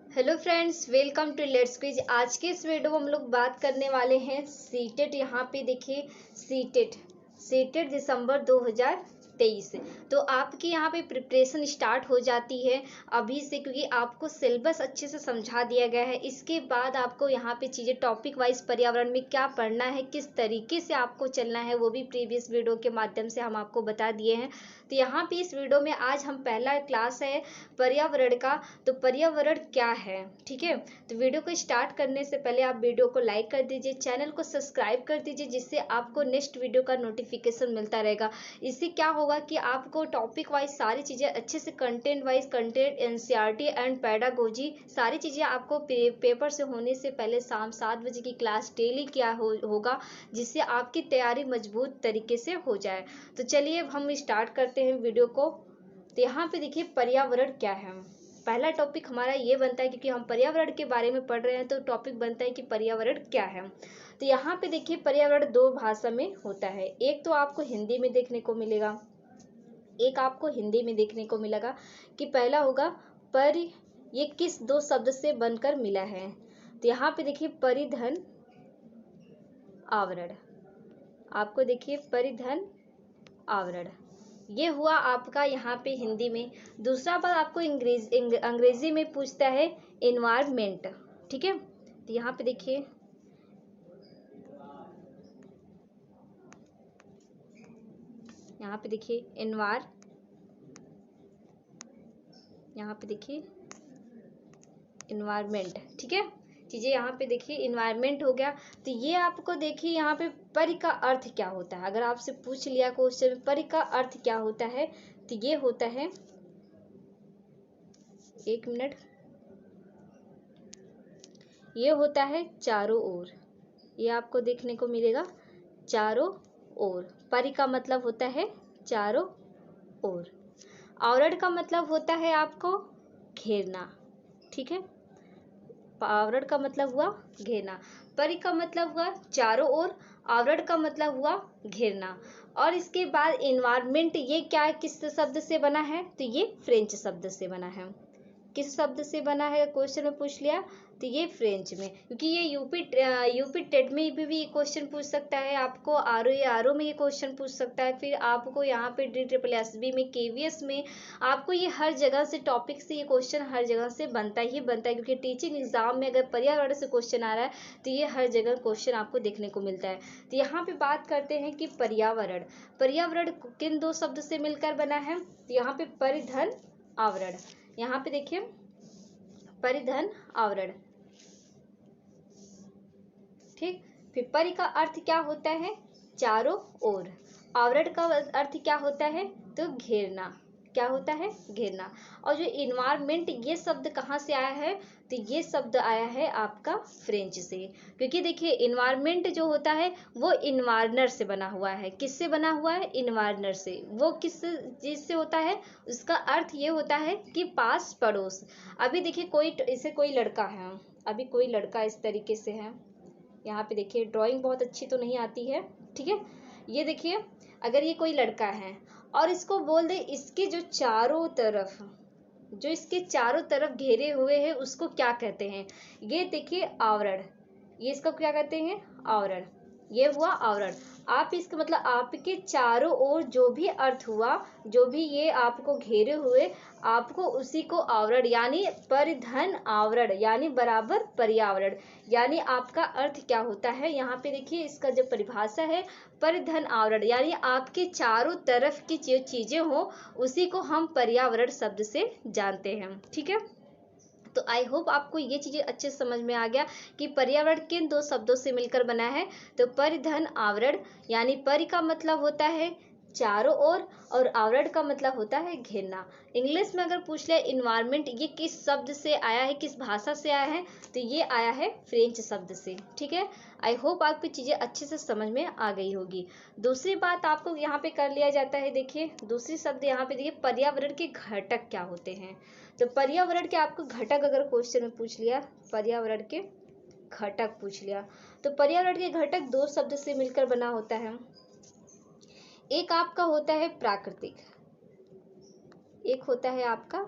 Hello friends, welcome to let's quiz. आज के इस वीडियो में हम लोग बात करने वाले हैं सीटेट। यहाँ पे देखिए सीटेट दिसंबर 2023। तो आपकी यहाँ पे प्रिपरेशन स्टार्ट हो जाती है अभी से, क्योंकि आपको सिलेबस अच्छे से समझा दिया गया है। इसके बाद आपको यहाँ पे चीज़ें टॉपिक वाइज पर्यावरण में क्या पढ़ना है, किस तरीके से आपको चलना है, वो भी प्रीवियस वीडियो के माध्यम से हम आपको बता दिए हैं। तो यहाँ पे इस वीडियो में आज हम पहला क्लास है पर्यावरण का। तो पर्यावरण क्या है, ठीक है। तो वीडियो को स्टार्ट करने से पहले आप वीडियो को लाइक कर दीजिए, चैनल को सब्सक्राइब कर दीजिए, जिससे आपको नेक्स्ट वीडियो का नोटिफिकेशन मिलता रहेगा। इससे क्या होगा कि आपको टॉपिक वाइज सारी चीज़ें अच्छे से, content wise, content NCERT and pedagogy सारी चीज़ें आपको पेपर से होने से पहले शाम 7 बजे की क्लास डेली क्या होगा, जिससे आपकी तैयारी मजबूत तरीके से हो जाए। तो चलिए अब हम स्टार्ट करते हैं वीडियो को। तो यहाँ पे देखिए पर्यावरण क्या है। पहला टॉपिक हमारा ये बनता है, क्योंकि हम पर्यावरण के बारे में पढ़ रहे हैं, तो टॉपिक बनता है कि पर्यावरण क्या है। तो यहाँ पे देखिए पर्यावरण दो भाषा में होता है। एक तो आपको हिंदी में देखने को मिलेगा, एक आपको हिंदी में देखने को मिलेगा कि पहला होगा ये किस दो शब्द से बनकर मिला है। तो यहाँ पे देखिए परिधन आवरण, आपको देखिए परिधन आवरण ये हुआ आपका यहाँ पे हिंदी में। दूसरा बात आपको अंग्रेजी में पूछता है एनवायरमेंट, ठीक है। तो यहाँ पे देखिए यहाँ पे देखिए एनवायरमेंट, ठीक है। चीज़ें यहाँ पे देखिए एनवायरमेंट हो गया। तो ये आपको देखिए यहाँ पे परि का अर्थ क्या होता है। अगर आपसे पूछ लिया क्वेश्चन में परि का अर्थ क्या होता है, तो ये होता है, एक मिनट, ये होता है चारों ओर। ये आपको देखने को मिलेगा चारों ओर। परि का मतलब होता है चारों ओर। आवरण का मतलब होता है आपको घेरना, ठीक है। आवरण का मतलब हुआ घेरना, परि का मतलब हुआ चारों ओर, आवरण का मतलब हुआ घेरना। और इसके बाद एनवायरमेंट, ये क्या है, किस शब्द से बना है, तो ये फ्रेंच शब्द से बना है। किस शब्द से बना है क्वेश्चन में पूछ लिया, तो ये फ्रेंच में, क्योंकि ये यूपी टेट में भी क्वेश्चन पूछ सकता है आपको, आरओ में ये क्वेश्चन पूछ सकता है, फिर आपको यहाँ पे DSSB में, KVS में, आपको ये हर जगह से टॉपिक से ये क्वेश्चन हर जगह से बनता ही बनता है। क्योंकि टीचिंग एग्जाम में अगर पर्यावरण से क्वेश्चन आ रहा है, तो ये हर जगह क्वेश्चन आपको देखने को मिलता है। तो यहाँ पे बात करते हैं कि पर्यावरण किन दो शब्द से मिलकर बना है। तो यहाँ पे परिधन आवरण, यहाँ पे देखिए परिधन आवरण, ठीक। फिर परि का अर्थ क्या होता है, चारों ओर। आवरण का अर्थ क्या होता है, तो घेरना। क्या होता है, घेरना। और जो इन्वायरमेंट, ये शब्द कहाँ से आया है, तो ये शब्द आया है आपका फ्रेंच से। क्योंकि देखिए इन्वायरमेंट जो होता है वो इन्वायरनर से बना हुआ है। किससे बना हुआ है, इन्वायरनर से। वो किस चीज से होता है, उसका अर्थ ये होता है कि पास पड़ोस। अभी देखिए कोई लड़का है, अभी कोई लड़का इस तरीके से है। यहाँ पे देखिए ड्राइंग बहुत अच्छी तो नहीं आती है, ठीक है। ये देखिए अगर ये कोई लड़का है और इसको बोल दे इसके जो इसके चारों तरफ घेरे हुए हैं, उसको क्या कहते हैं, ये देखिए आवरण। ये इसको क्या कहते हैं, आवरण। ये हुआ आवरण। आप इसका मतलब आपके चारों ओर जो भी अर्थ हुआ, जो भी ये आपको घेरे हुए, आपको उसी को आवरण, यानी परिधन आवरण, यानी बराबर पर्यावरण। यानी आपका अर्थ क्या होता है, यहाँ पे देखिए इसका जो परिभाषा है, परिधन आवरण, यानी आपके चारों तरफ की जो चीजें हो, उसी को हम पर्यावरण शब्द से जानते हैं, ठीक है। तो आई होप आपको ये चीज़ें अच्छे से समझ में आ गया कि पर्यावरण किन दो शब्दों से मिलकर बना है। तो परिधन आवरण, यानी परि का मतलब होता है चारों ओर, और आवरण का मतलब होता है घेरना। इंग्लिश में अगर पूछ ले इन्वायरमेंट ये किस शब्द से आया है, किस भाषा से आया है, तो ये आया है फ्रेंच शब्द से, ठीक है। आई होप आपकी चीज़ें अच्छे से समझ में आ गई होगी। दूसरी बात आपको यहाँ पे कर लिया जाता है, देखिए दूसरी शब्द यहाँ पे देखिए पर्यावरण के घटक क्या होते हैं। तो पर्यावरण के आपको घटक अगर क्वेश्चन में पूछ लिया, पर्यावरण के घटक पूछ लिया, तो पर्यावरण के घटक दो शब्द से मिलकर बना होता है। एक आपका होता है प्राकृतिक, एक होता है आपका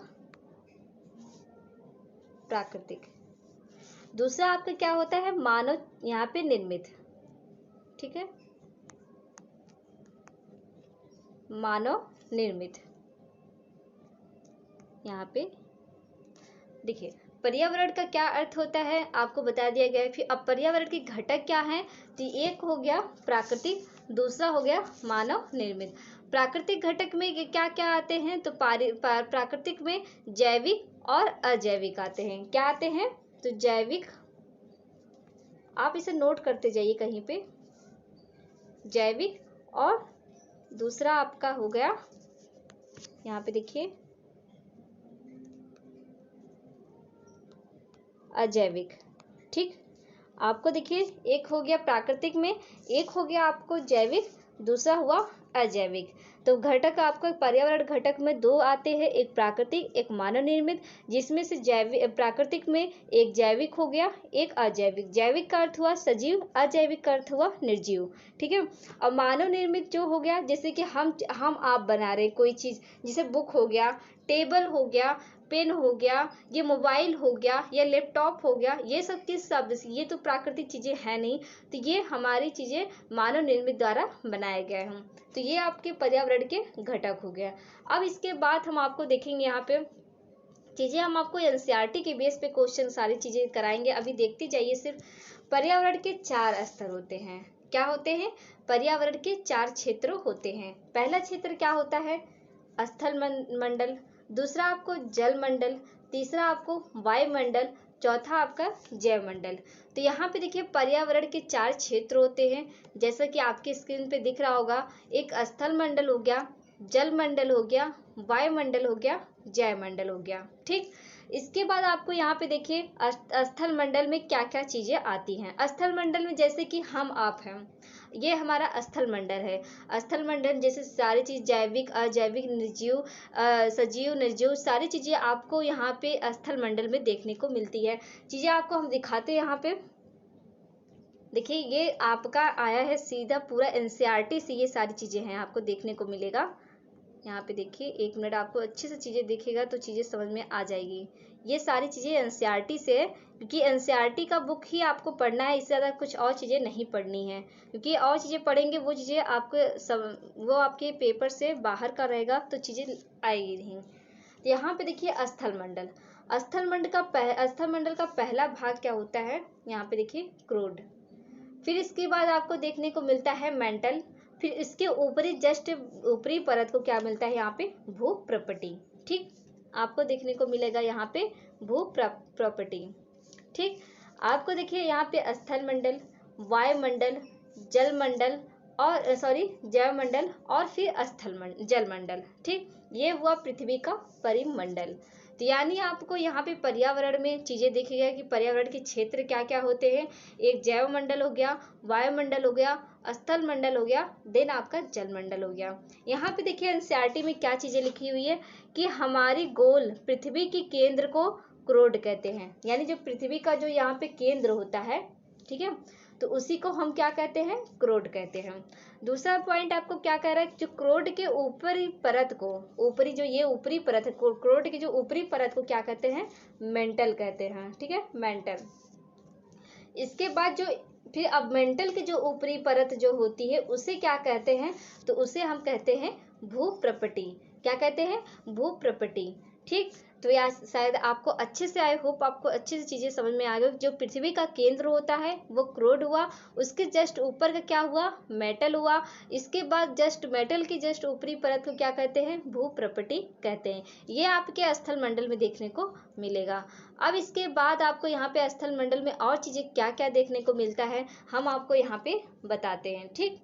प्राकृतिक। दूसरा आपका क्या होता है, मानव यहाँ पे निर्मित, ठीक है, मानव निर्मित। यहाँ पे देखिए पर्यावरण का क्या अर्थ होता है आपको बता दिया गया है। फिर अब पर्यावरण के घटक क्या हैं, तो एक हो गया प्राकृतिक, दूसरा हो गया मानव निर्मित। प्राकृतिक घटक में क्या क्या आते हैं, तो प्राकृतिक में जैविक और अजैविक आते हैं। क्या आते हैं, तो जैविक, आप इसे नोट करते जाइए कहीं पे, जैविक, और दूसरा आपका हो गया यहाँ पे देखिए अजैविक। ठीक, आपको देखिए एक हो गया प्राकृतिक में, एक हो गया आपको जैविक, दूसरा हुआ अजैविक। तो घटक आपको पर्यावरण घटक में दो आते हैं, एक प्राकृतिक एक मानव निर्मित, जिसमें से जैविक प्राकृतिक में एक जैविक हो गया, एक अजैविक। जैविक का अर्थ हुआ सजीव, अजैविक का अर्थ हुआ निर्जीव। ठीक है, अब मानव निर्मित जो हो गया, जैसे कि हम आप बना रहे कोई चीज, जैसे बुक हो गया, टेबल हो गया, पेन हो गया, ये मोबाइल हो गया, या लैपटॉप हो गया, ये सब किस शब्द से, ये तो प्राकृतिक चीजें हैं नहीं, तो ये हमारी चीजें मानव निर्मित द्वारा बनाए गए हैं। तो ये आपके पर्यावरण के घटक हो गया। अब इसके बाद हम आपको देखेंगे यहाँ पे चीजें, हम आपको एनसीईआरटी के बेस पे क्वेश्चन सारी चीजें कराएंगे। अभी देखते जाइए। सिर्फ पर्यावरण के 4 स्तर होते हैं। क्या होते हैं, पर्यावरण के 4 क्षेत्र होते हैं। पहला क्षेत्र क्या होता है, स्थल मंडल, दूसरा आपको जल मंडल, तीसरा आपको वायुमंडल, चौथा आपका जैव मंडल। तो यहाँ पे देखिए पर्यावरण के 4 क्षेत्र होते हैं, जैसा कि आपकी स्क्रीन पे दिख रहा होगा। एक स्थल मंडल हो गया, जल मंडल हो गया, वायुमंडल हो गया, जैव मंडल हो गया। ठीक, इसके बाद आपको यहाँ पे देखिए स्थल मंडल में क्या क्या चीजें आती हैं। स्थल मंडल में जैसे कि हम आप हैं, ये हमारा स्थल मंडल है। स्थल मंडल जैसे सारी चीज जैविक अजैविक निर्जीव सजीव निर्जीव सारी चीजें आपको यहाँ पे स्थल मंडल में देखने को मिलती है। चीजें आपको हम दिखाते हैं। यहाँ पे देखिए ये आपका आया है सीधा पूरा एनसीईआरटी से, ये सारी चीजें हैं आपको देखने को मिलेगा। यहाँ पे देखिए 1 मिनट, आपको अच्छे से चीजें दिखेगा तो चीजें समझ में आ जाएगी। ये सारी चीजें एनसीईआरटी से है, क्योंकि एनसीईआरटी का बुक ही आपको पढ़ना है, इससे ज्यादा कुछ और चीजें नहीं पढ़नी है, क्योंकि और चीजें पढ़ेंगे वो चीजें आपके वो आपके पेपर से बाहर का रहेगा तो चीजें आएगी नहीं। तो यहाँ पे देखिए स्थल मंडल, स्थल मंडल का पहला भाग क्या होता है, यहाँ पे देखिए क्रोड। फिर इसके बाद आपको देखने को मिलता है मेंटल, फिर इसके ऊपरी जस्ट ऊपरी परत को क्या मिलता है, यहाँ पे भू प्रॉपर्टी। ठीक, आपको देखने को मिलेगा यहाँ पे भू प्रॉपर्टी। ठीक, आपको देखिए यहाँ पे स्थल मंडल, वायुमंडल, जल मंडल और जैव मंडल और फिर जल मंडल। ठीक, ये हुआ पृथ्वी का परिमंडल। तो यानी आपको यहाँ पे पर्यावरण में चीजें दिखेगा कि पर्यावरण के क्षेत्र क्या क्या होते हैं। एक जैव मंडल हो गया, वायुमंडल हो गया, स्थल मंडल हो गया, देन आपका जल मंडल हो गया। यहाँ पे देखिए एनसीईआरटी में क्या चीजें लिखी हुई है कि हमारी गोल पृथ्वी के केंद्र को क्रोड कहते हैं, यानी जो पृथ्वी का जो यहाँ पे केंद्र होता है, ठीक है, तो उसी को हम क्या कहते हैं, क्रोड कहते हैं। दूसरा पॉइंट आपको क्या कह रहा है, जो क्रोड के ऊपरी परत को, ऊपरी जो ये ऊपरी परत है, क्रोड की जो ऊपरी परत को क्या कहते हैं, मेंटल कहते हैं। ठीक है, मेंटल। इसके बाद जो फिर अब मेंटल की जो ऊपरी परत जो होती है उसे क्या कहते हैं, तो उसे हम कहते हैं भू प्रॉपर्टी। क्या कहते हैं, भू प्रॉपर्टी। ठीक, तो यार शायद आपको अच्छे से, आई होप आपको अच्छे से चीजें समझ में आ गई। जो पृथ्वी का केंद्र होता है वो क्रोड हुआ, उसके जस्ट ऊपर का क्या हुआ, मेटल हुआ। इसके बाद जस्ट मेटल की जस्ट ऊपरी परत को क्या कहते हैं, भू प्रॉपर्टी कहते हैं। ये आपके स्थल मंडल में देखने को मिलेगा। अब इसके बाद आपको यहाँ पे स्थल मंडल में और चीजें क्या क्या देखने को मिलता है हम आपको यहाँ पे बताते हैं। ठीक,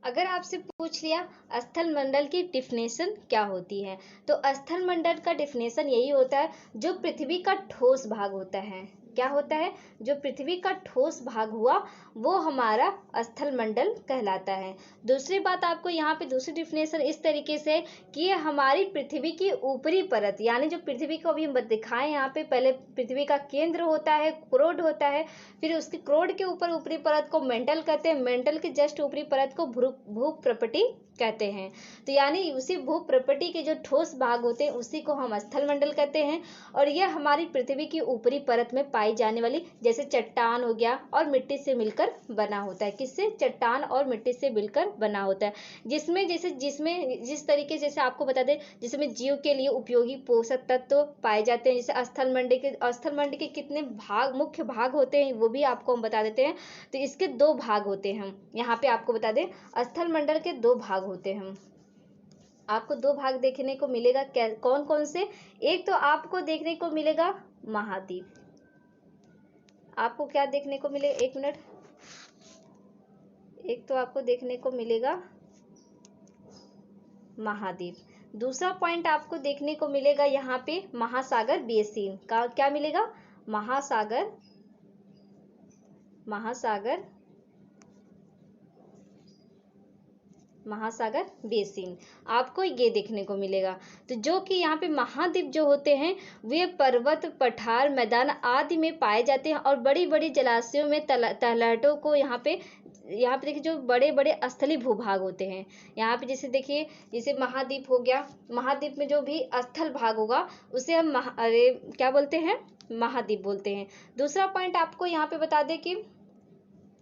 अगर आपसे पूछ लिया स्थल मंडल की डिफिनेशन क्या होती है, तो स्थल मंडल का डिफिनेशन यही होता है जो पृथ्वी का ठोस भाग होता है। क्या होता है, जो पृथ्वी का ठोस भाग हुआ वो हमारा स्थल मंडल कहलाता है। दूसरी बात आपको यहाँ पे दूसरी डिफिनेशन इस तरीके से कि ये हमारी पृथ्वी की ऊपरी परत, यानी जो पृथ्वी को अभी हम दिखाएं यहाँ पे, पहले पृथ्वी का केंद्र होता है, क्रोड होता है, फिर उसके क्रोड के ऊपर ऊपरी परत को मेंटल कहते हैं, मेंटल के जस्ट ऊपरी परत को भू प्रॉपर्टी कहते हैं। तो यानी उसी भू प्रपटी के जो ठोस भाग होते हैं उसी को हम स्थल मंडल कहते हैं। और यह हमारी पृथ्वी की ऊपरी परत में पाई जाने वाली जैसे चट्टान हो गया और मिट्टी से मिलकर बना होता है। किससे? चट्टान और मिट्टी से मिलकर बना होता है। जिसमें जिस तरीके जैसे आपको बता दें, जिसमें जीव के लिए उपयोगी पोषक तत्व पाए जाते हैं। जैसे स्थल मंडल के कितने भाग, मुख्य भाग होते हैं वो भी आपको हम बता देते हैं। तो इसके 2 भाग होते हैं। यहाँ पे आपको बता दें स्थल मंडल के 2 भाग होते हैं। आपको 2 भाग देखने को मिलेगा। कौन कौन से? एक तो आपको देखने को मिलेगा महाद्वीप। आपको क्या देखने को मिले? 1 मिनट। एक तो आपको देखने को मिलेगा महाद्वीप। दूसरा पॉइंट आपको देखने को मिलेगा यहाँ पे महासागर बेसिन का। क्या मिलेगा? महासागर बेसिन आपको ये देखने को मिलेगा। तो जो कि यहाँ पे महाद्वीप जो होते हैं वे पर्वत, पठार, मैदान आदि में पाए जाते हैं और बड़ी बड़ी जलाशयों में तलहटों को यहाँ पे देखिए जो बड़े बड़े स्थलीय भूभाग होते हैं। यहाँ पे जैसे देखिए, जैसे महाद्वीप हो गया, महाद्वीप में जो भी स्थल भाग होगा उसे हम क्या बोलते हैं? महाद्वीप बोलते हैं। दूसरा पॉइंट आपको यहाँ पे बता दें कि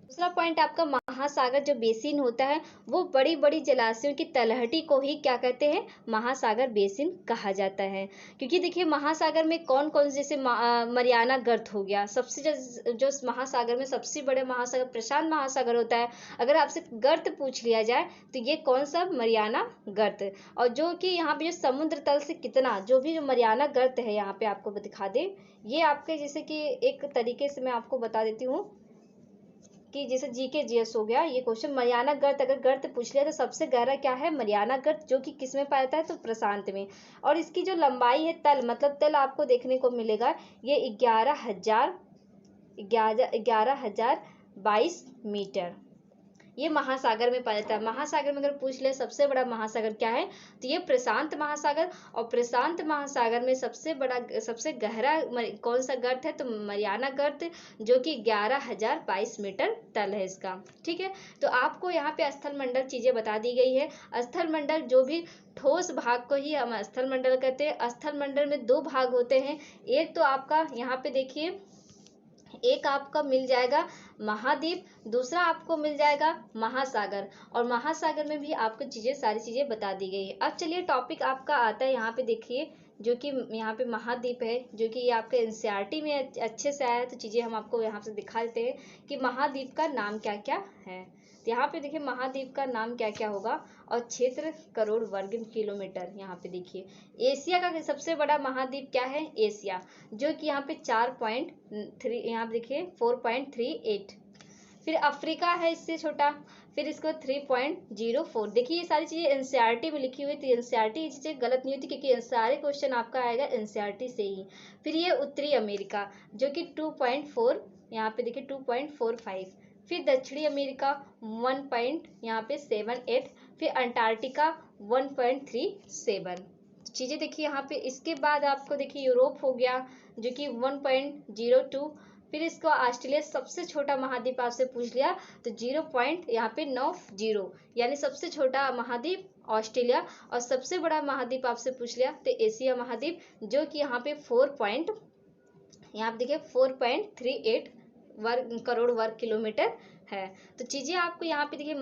दूसरा पॉइंट आपका महासागर जो बेसिन होता है वो बड़ी बड़ी जलाशयों की तलहटी को ही क्या कहते हैं? महासागर बेसिन कहा जाता है। क्योंकि देखिए महासागर में कौन कौन से, जैसे मरियाना गर्त हो गया, सबसे जो महासागर में सबसे बड़े महासागर प्रशांत महासागर होता है। अगर आपसे गर्त पूछ लिया जाए तो ये कौन सा? मरियाना गर्त। और जो कि यहाँ पे जो समुद्र तल से कितना, जो भी जो मरियाना गर्त है यहाँ पे आपको दिखा दे, ये आपके जैसे कि एक तरीके से मैं आपको बता देती हूँ कि जैसे जीके जीएस हो गया ये क्वेश्चन। मरियाना गर्त अगर गर्त पूछ लिया तो सबसे गहरा क्या है? मरियाना गर्त, जो कि किस में पाया जाता है? तो प्रशांत में। और इसकी जो लंबाई है, तल मतलब तल आपको देखने को मिलेगा ये 11,022 मीटर ये महासागर में पाया जाता है। महासागर में अगर पूछ ले सबसे बड़ा महासागर क्या है तो ये प्रशांत महासागर। और प्रशांत महासागर में सबसे गहरा कौन सा गर्त है? तो मरियाना गर्त, जो कि 11,022 मीटर तल है इसका। ठीक है, तो आपको यहाँ पे स्थल मंडल चीजें बता दी गई है। स्थल मंडल जो भी ठोस भाग को ही हम स्थल मंडल कहते हैं। स्थल मंडल में 2 भाग होते हैं। एक तो आपका यहाँ पे देखिए, एक आपका मिल जाएगा महाद्वीप, दूसरा आपको मिल जाएगा महासागर। और महासागर में भी आपको सारी चीजें बता दी गई है। अब चलिए टॉपिक आपका आता है यहाँ पे देखिए, जो कि यहाँ पे महाद्वीप है, जो कि ये आपके एनसीईआरटी में अच्छे से आया है। तो चीजें हम आपको यहाँ से दिखा देते हैं कि महाद्वीप का नाम क्या क्या है। तो यहाँ पे देखिए महाद्वीप का नाम क्या क्या होगा और क्षेत्र करोड़ वर्ग किलोमीटर। यहाँ पे देखिए एशिया का सबसे बड़ा महाद्वीप क्या है? एशिया, जो कि यहाँ पे 4.3, यहाँ पे देखिए 4.38। फिर अफ्रीका है इससे छोटा, फिर इसको 3.04। देखिए ये सारी चीजें एनसीईआरटी में लिखी हुई थी। एनसीईआरटी चीजें गलत नहीं होती क्योंकि सारे क्वेश्चन आपका आएगा एनसीईआरटी से ही। फिर ये उत्तरी अमेरिका जो कि 2.4, यहाँ पे देखिए 2.45। फिर दक्षिणी अमेरिका 1.78। फिर अंटार्कटिका 1.37 चीजें देखिए यहाँ पे। इसके बाद आपको देखिए यूरोप हो गया जो कि 1.02। फिर इसको ऑस्ट्रेलिया सबसे छोटा महाद्वीप आपसे पूछ लिया तो 0.90, यानी सबसे छोटा महाद्वीप ऑस्ट्रेलिया। और सबसे बड़ा महाद्वीप आपसे पूछ लिया तो एशिया महाद्वीप, जो कि यहाँ पे 4.38 करोड़ वर्ग किलोमीटर है। तो चीजें आपको यहाँ पे देखिए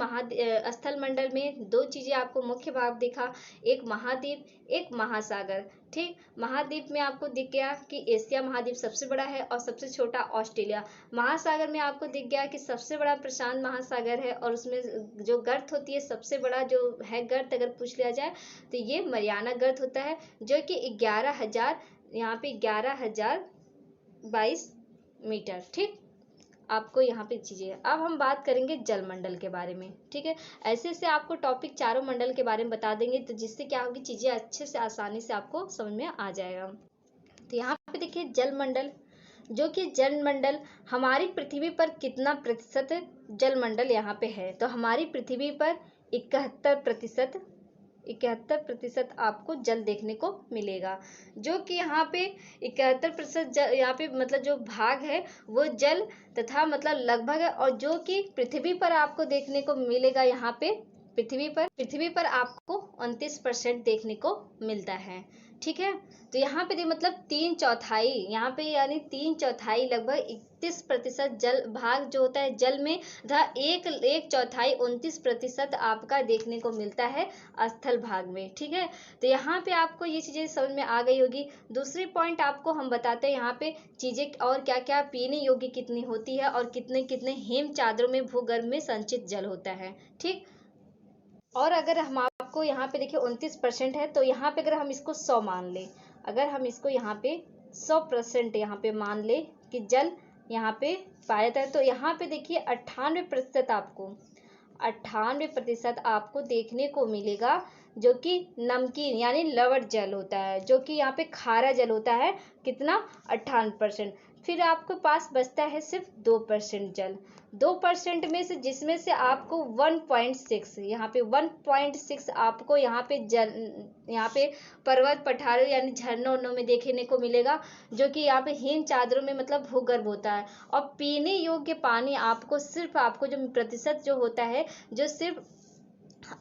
स्थल मंडल में 2 चीजें आपको मुख्य भाग दिखा, एक महाद्वीप, एक महासागर। ठीक, महाद्वीप में आपको दिख गया कि एशिया महाद्वीप सबसे बड़ा है और सबसे छोटा ऑस्ट्रेलिया। महासागर में आपको दिख गया कि सबसे बड़ा प्रशांत महासागर है और उसमें जो गर्त होती है सबसे बड़ा जो है गर्त अगर पूछ लिया जाए तो ये मरियाना गर्त होता है, जो कि 11,022 मीटर। ठीक, आपको यहाँ पे चीजें। अब हम बात करेंगे जल मंडल के बारे में। ठीक है, ऐसे आपको टॉपिक चारों मंडल के बारे में बता देंगे तो जिससे क्या होगी, चीजें अच्छे से आसानी से आपको समझ में आ जाएगा। तो यहाँ पे देखिए जल मंडल, जो कि जल मंडल हमारी पृथ्वी पर कितना प्रतिशत जल मंडल यहाँ पे है। तो हमारी पृथ्वी पर 71% आपको जल देखने को मिलेगा, जो कि यहाँ पे 71% यहाँ पे मतलब जो भाग है वो जल तथा मतलब लगभग है। और जो कि पृथ्वी पर आपको देखने को मिलेगा यहाँ पे पृथ्वी पर आपको 29% देखने को मिलता है। ठीक है, तो यहाँ पे मतलब 3/4 यहाँ पे यानी 3/4 लगभग 31% जल भाग जो होता है जल में तथा 1/4 29% आपका देखने को मिलता है स्थल भाग में। ठीक है, तो यहाँ पे आपको ये चीजें समझ में आ गई होगी। दूसरी पॉइंट आपको हम बताते हैं यहाँ पे चीजें और क्या क्या पीने योग्य कितनी होती है और कितने कितने हिम चादरों में भूगर्भ में संचित जल होता है। ठीक, और अगर हम आपको यहाँ पे देखिए 29% है, तो यहाँ पे अगर हम इसको 100 मान ले, अगर हम इसको यहाँ पे 100% यहाँ पे मान ले कि जल यहाँ पे पाया जाता है, तो यहाँ पे देखिए 98% आपको देखने को मिलेगा जो कि नमकीन यानी लवण जल होता है, जो कि यहाँ पे खारा जल होता है। कितना? 98%। फिर आपके पास बचता है सिर्फ 2% जल। 2% में से जिसमें से आपको 1.6 यहाँ पे 1.6 आपको यहाँ पे पर्वत पठारों यानी झरनों में देखने को मिलेगा, जो कि यहाँ पे हिम चादरों में मतलब भूगर्भ होता है। और पीने योग्य पानी आपको जो प्रतिशत जो होता है जो सिर्फ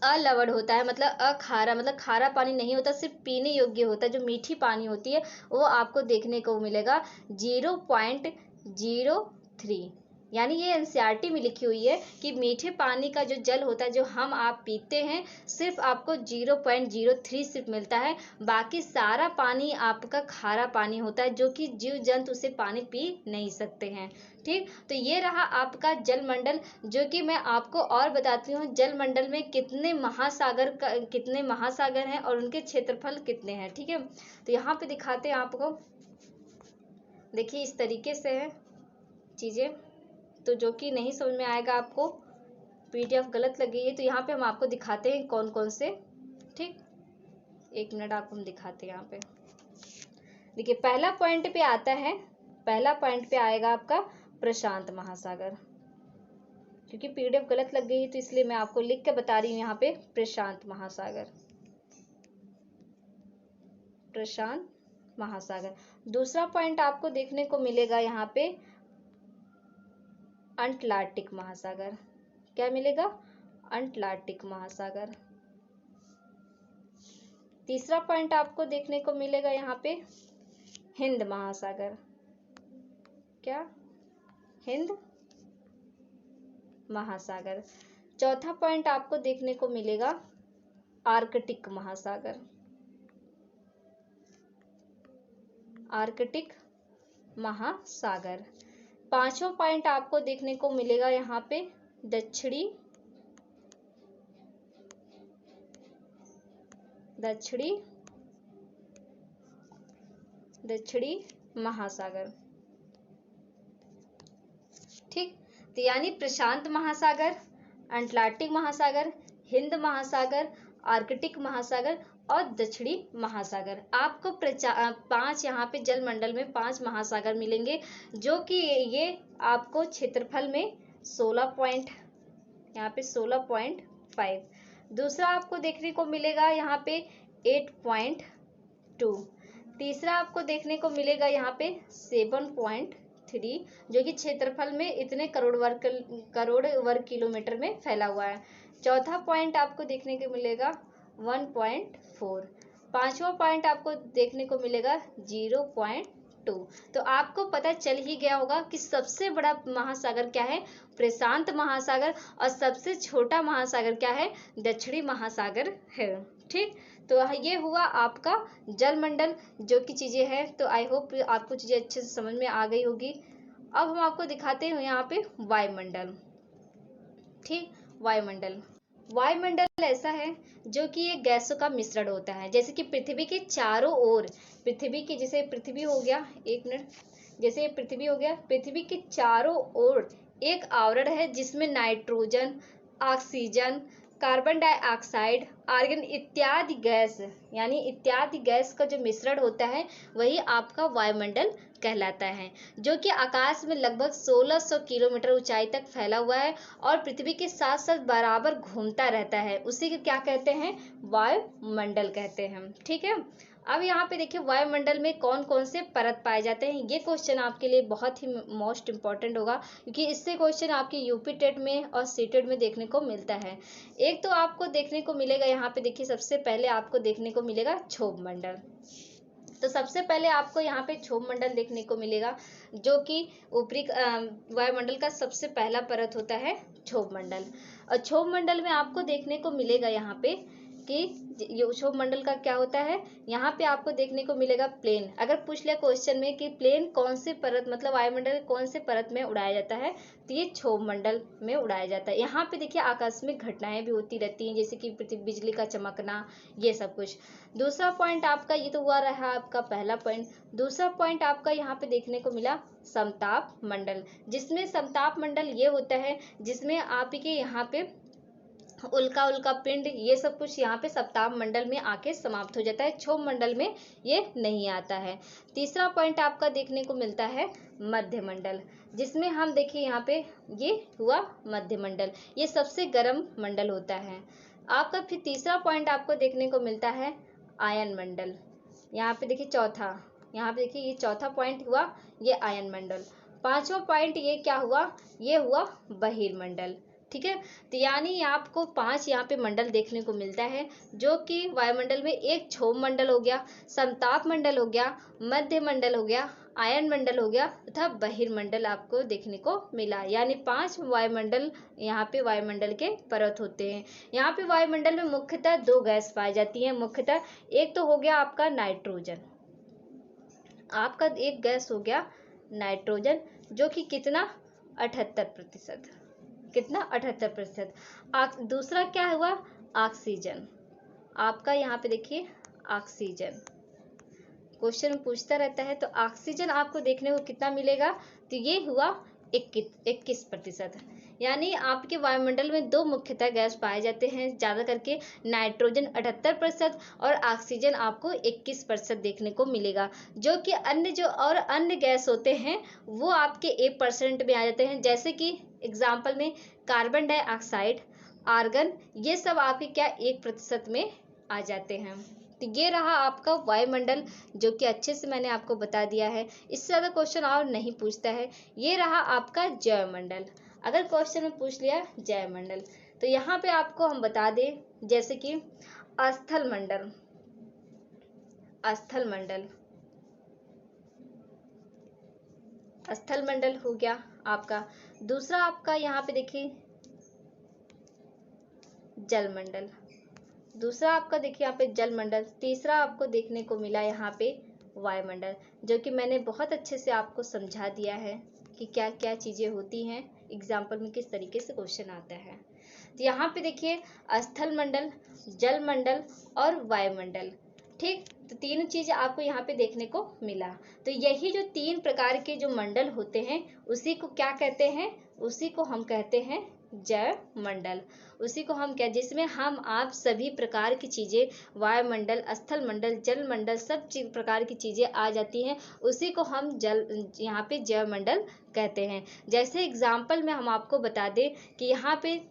अलवण होता है, मतलब अखारा, मतलब खारा पानी नहीं होता, सिर्फ पीने योग्य होता है, जो मीठी पानी होती है वो आपको देखने को मिलेगा 0.03। यानी ये एनसीईआरटी में लिखी हुई है कि मीठे पानी का जो जल होता है जो हम आप पीते हैं सिर्फ आपको 0.03 सिर्फ मिलता है। बाकी सारा पानी आपका खारा पानी होता है, जो कि जीव जंतु उसे पानी पी नहीं सकते हैं। ठीक, तो ये रहा आपका जलमंडल, जो कि मैं आपको और बताती हूँ जलमंडल में कितने महासागर हैं और उनके क्षेत्रफल कितने हैं। ठीक है, तो यहाँ पे दिखाते हैं आपको, देखिए इस तरीके से है चीजें, तो जो कि नहीं समझ में आएगा आपको, पीडीएफ गलत लगी है, तो यहाँ पे हम आपको दिखाते हैं कौन कौन से। ठीक, 1 मिनट आपको हम दिखाते हैं। यहाँ पे देखिए पहला पॉइंट पे आएगा आपका प्रशांत महासागर, क्योंकि पीडीएफ गलत लग गई है तो इसलिए मैं आपको लिख के बता रही हूँ। यहाँ पे प्रशांत महासागर। दूसरा पॉइंट आपको देखने को मिलेगा यहाँ पे अंटार्कटिक महासागर। क्या मिलेगा? अंटार्कटिक महासागर। तीसरा पॉइंट आपको देखने को मिलेगा यहाँ पे हिंद महासागर। क्या? हिंद महासागर। चौथा पॉइंट आपको देखने को मिलेगा आर्कटिक महासागर। आर्कटिक महासागर। पांचवा पॉइंट आपको देखने को मिलेगा यहाँ पे दक्षिणी महासागर। ठीक, तो यानी प्रशांत महासागर, अंटार्कटिक महासागर, हिंद महासागर, आर्कटिक महासागर और दक्षिणी महासागर। आपको 5 यहाँ पे जलमंडल में 5 महासागर मिलेंगे, जो कि ये आपको क्षेत्रफल में 16.5। दूसरा आपको देखने को मिलेगा यहाँ पे 8.2। तीसरा आपको देखने को मिलेगा यहाँ पे 7.3, जो कि क्षेत्रफल में इतने करोड़ वर्ग किलोमीटर में फैला हुआ है। चौथा पॉइंट आपको देखने को मिलेगा 1.4। पांचवा पॉइंट आपको देखने को मिलेगा 0.2। तो आपको पता चल ही गया होगा कि सबसे बड़ा महासागर क्या है? प्रशांत महासागर। और सबसे छोटा महासागर क्या है? दक्षिणी महासागर है। ठीक, तो ये हुआ आपका जलमंडल जो कि चीजें हैं। तो आई होप आपको चीजें अच्छे से समझ में आ गई होगी। अब हम आपको दिखाते हैं यहाँ पे वायुमंडल। ठीक, वायुमंडल ऐसा है जो कि ये गैसों का मिश्रण होता है। जैसे कि पृथ्वी के चारों ओर, जैसे पृथ्वी हो गया, 1 मिनट, जैसे पृथ्वी हो गया, पृथ्वी के चारों ओर एक आवरण है जिसमें nitrogen, oxygen, carbon dioxide, argon इत्यादि गैस का जो मिश्रण होता है वही आपका वायुमंडल कहलाता है, जो कि आकाश में लगभग 1600 किलोमीटर ऊंचाई तक फैला हुआ है और पृथ्वी के साथ साथ बराबर घूमता रहता है। उसी को क्या कहते हैं? वायुमंडल कहते हैं। ठीक है, अब यहाँ पे देखिए वायुमंडल में कौन कौन से परत पाए जाते हैं, ये क्वेश्चन आपके लिए बहुत ही मोस्ट इंपॉर्टेंट होगा, क्योंकि इससे क्वेश्चन आपके यूपी टेट में और सीटेट में देखने को मिलता है। एक तो आपको देखने को मिलेगा यहाँ पे देखिए, सबसे पहले आपको देखने को मिलेगा क्षोभ मंडल। तो सबसे पहले आपको यहाँ पे क्षोभ मंडल देखने को मिलेगा, जो कि ऊपरी वायुमंडल का सबसे पहला परत होता है क्षोभ मंडल। और क्षोभ मंडल में आपको देखने को मिलेगा यहाँ पे कि क्षोभ मंडल का क्या होता है, यहाँ पे आपको देखने को मिलेगा प्लेन। अगर पूछ लिया क्वेश्चन में कि प्लेन कौन से परत मतलब वायुमंडल के कौन से परत में उड़ाया जाता है, तो ये क्षोभ मंडल में उड़ाया जाता है। यहाँ पे देखिए आकस्मिक घटनाएं भी होती रहती हैं, जैसे कि बिजली का चमकना, ये सब कुछ। दूसरा पॉइंट आपका ये तो हुआ रहा आपका पहला पॉइंट। दूसरा पॉइंट आपका यहाँ पे देखने को मिला समताप मंडल, जिसमें समताप मंडल ये होता है जिसमें आपके यहाँ पे उल्का उल्का पिंड ये सब कुछ यहाँ पे सप्ताह मंडल में आके समाप्त हो जाता है, क्षोभ मंडल में ये नहीं आता है। तीसरा पॉइंट आपका देखने को मिलता है मध्य मंडल, जिसमें हम देखिए यहाँ पे ये हुआ मध्य मंडल, ये सबसे गर्म मंडल होता है आपका। फिर तीसरा पॉइंट आपको देखने को मिलता है आयन मंडल। यहाँ पे देखिए चौथा, यहाँ पे देखिए ये चौथा पॉइंट हुआ ये आयन मंडल। पांचवा पॉइंट ये क्या हुआ, ये हुआ बहिर्मंडल। ठीक है, तो यानी आपको 5 यहाँ पे मंडल देखने को मिलता है, जो कि वायुमंडल में एक क्षोभ मंडल हो गया, समताप मंडल हो गया, मध्य मंडल हो गया, आयन मंडल हो गया तथा बहिर्मंडल आपको देखने को मिला। यानी 5 वायुमंडल यहाँ पे वायुमंडल के परत होते हैं। यहाँ पे वायुमंडल में मुख्यतः 2 गैस पाई जाती हैं। मुख्यतः एक तो हो गया आपका नाइट्रोजन, आपका एक गैस हो गया नाइट्रोजन, जो कि कितना 78%, कितना 78%। दूसरा क्या हुआ ऑक्सीजन, आपका यहाँ पे देखिए ऑक्सीजन क्वेश्चन पूछता रहता है, तो ऑक्सीजन आपको देखने को कितना मिलेगा, तो ये हुआ 21%। यानी आपके वायुमंडल में 2 मुख्यतः गैस पाए जाते हैं, ज़्यादा करके नाइट्रोजन 78% और ऑक्सीजन आपको 21% देखने को मिलेगा। जो कि अन्य गैस होते हैं वो आपके 1% में आ जाते हैं, जैसे कि एग्जाम्पल में कार्बन डाइऑक्साइड, आर्गन, ये सब आपके क्या 1% में आ जाते हैं। तो ये रहा आपका वायुमंडल, जो कि अच्छे से मैंने आपको बता दिया है, इससे ज़्यादा क्वेश्चन और नहीं पूछता है। ये रहा आपका जैवमंडल। अगर क्वेश्चन में पूछ लिया जैवमंडल, तो यहाँ पे आपको हम बता दें, जैसे कि स्थल मंडल, स्थल मंडल, स्थल मंडल हो गया आपका। दूसरा आपका यहाँ पे देखिए जलमंडल, दूसरा आपका देखिए यहाँ पे जलमंडल। तीसरा आपको देखने को मिला यहाँ पे वायुमंडल, जो कि मैंने बहुत अच्छे से आपको समझा दिया है कि क्या क्या चीज़ें होती हैं, एग्जाम्पल में किस तरीके से क्वेश्चन आता है। तो यहाँ पे देखिए स्थल मंडल, जल मंडल और वायुमंडल। ठीक, तो 3 चीज़ आपको यहाँ पे देखने को मिला। तो यही जो 3 प्रकार के जो मंडल होते हैं उसी को क्या कहते हैं, उसी को हम कहते हैं जैव मंडल। उसी को हम क्या, जिसमें हम आप सभी प्रकार की चीज़ें वायुमंडल, स्थल मंडल, जल मंडल, सब प्रकार की चीज़ें आ जाती हैं, उसी को हम यहाँ पे जैव मंडल कहते हैं। जैसे एग्जाम्पल में हम आपको बता दें कि यहाँ पे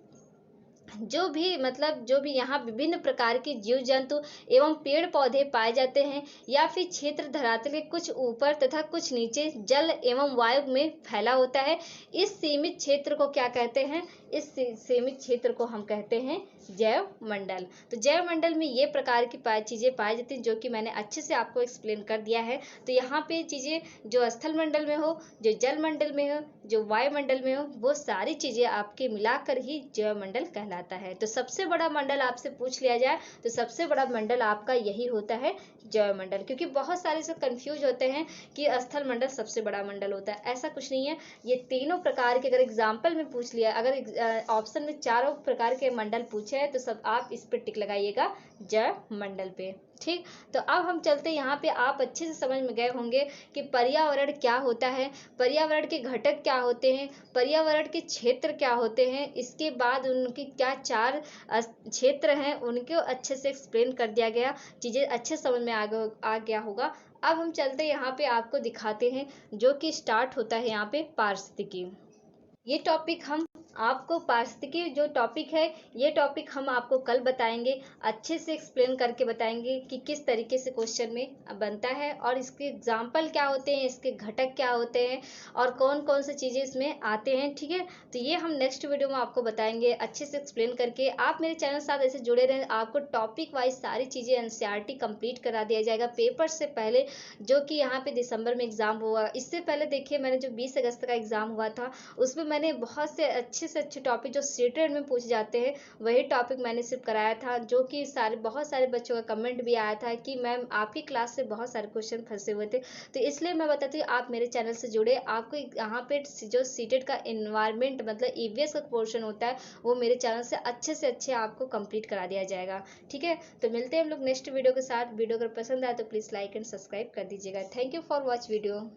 जो भी यहाँ विभिन्न प्रकार के जीव जंतु एवं पेड़ पौधे पाए जाते हैं, या फिर क्षेत्र धरातल के कुछ ऊपर तथा कुछ नीचे जल एवं वायु में फैला होता है, इस सीमित क्षेत्र को क्या कहते हैं, इस सीमित क्षेत्र को हम कहते हैं जैव मंडल। तो जैव मंडल में ये प्रकार की चीज़ें पाई जाती हैं, जो कि मैंने अच्छे से आपको एक्सप्लेन कर दिया है। तो यहाँ पे चीज़ें जो स्थल मंडल में हो, जो जल मंडल में हो, जो वायुमंडल में हो, वो सारी चीज़ें आपके मिलाकर ही जैव मंडल कहलाता है। तो सबसे बड़ा मंडल आपसे पूछ लिया जाए तो सबसे बड़ा मंडल आपका यही होता है जैव मंडल, क्योंकि बहुत सारे से कंफ्यूज होते हैं कि स्थल मंडल सबसे बड़ा मंडल होता है, ऐसा कुछ नहीं है। ये तीनों प्रकार के अगर एग्जाम्पल में पूछ लिया, अगर ऑप्शन में 4 प्रकार के मंडल पूछे हैं, तो सब आप इस पे टिक लगाइएगा जैव मंडल पे। ठीक, तो अब हम चलते, यहाँ पे आप अच्छे से समझ में गए होंगे कि पर्यावरण क्या होता है, पर्यावरण के घटक क्या होते हैं, पर्यावरण के क्षेत्र क्या होते हैं, इसके बाद उनकी क्या 4 क्षेत्र हैं, उनको अच्छे से एक्सप्लेन कर दिया गया, चीज़ें अच्छे समझ में आ गया होगा। अब हम चलते यहाँ पे आपको दिखाते हैं, जो कि स्टार्ट होता है यहाँ पे पारिस्थितिकी। ये टॉपिक हम आपको पारिस्थितिकी जो टॉपिक है, ये टॉपिक हम आपको कल बताएंगे, अच्छे से एक्सप्लेन करके बताएंगे कि किस तरीके से क्वेश्चन में बनता है और इसके एग्जाम्पल क्या होते हैं, इसके घटक क्या होते हैं और कौन कौन सी चीज़ें इसमें आते हैं। ठीक है, तो ये हम नेक्स्ट वीडियो में आपको बताएंगे अच्छे से एक्सप्लेन करके। आप मेरे चैनल के साथ ऐसे जुड़े रहें, आपको टॉपिक वाइज सारी चीज़ें एनसीईआरटी कंप्लीट करा दिया जाएगा पेपर से पहले, जो कि यहाँ पे दिसंबर में एग्जाम हुआ। इससे पहले देखिए मैंने जो 20 अगस्त का एग्जाम हुआ था उसमें मैंने बहुत से अच्छे टॉपिक जो सीटेट में पूछे जाते हैं वही टॉपिक मैंने सिर्फ कराया था, जो कि बहुत सारे बच्चों का कमेंट भी आया था कि मैम आपकी क्लास से बहुत सारे क्वेश्चन फंसे हुए थे। तो इसलिए मैं बताती हूँ आप मेरे चैनल से जुड़े, आपको यहाँ पे जो सीटेट का इन्वायरमेंट मतलब ईवीएस का पोर्शन होता है वो मेरे चैनल से अच्छे आपको कंप्लीट करा दिया जाएगा। ठीक है, तो मिलते हैं हम लोग नेक्स्ट वीडियो के साथ। वीडियो अगर पसंद आए तो प्लीज़ लाइक एंड सब्सक्राइब कर दीजिएगा। Thank you for watch video.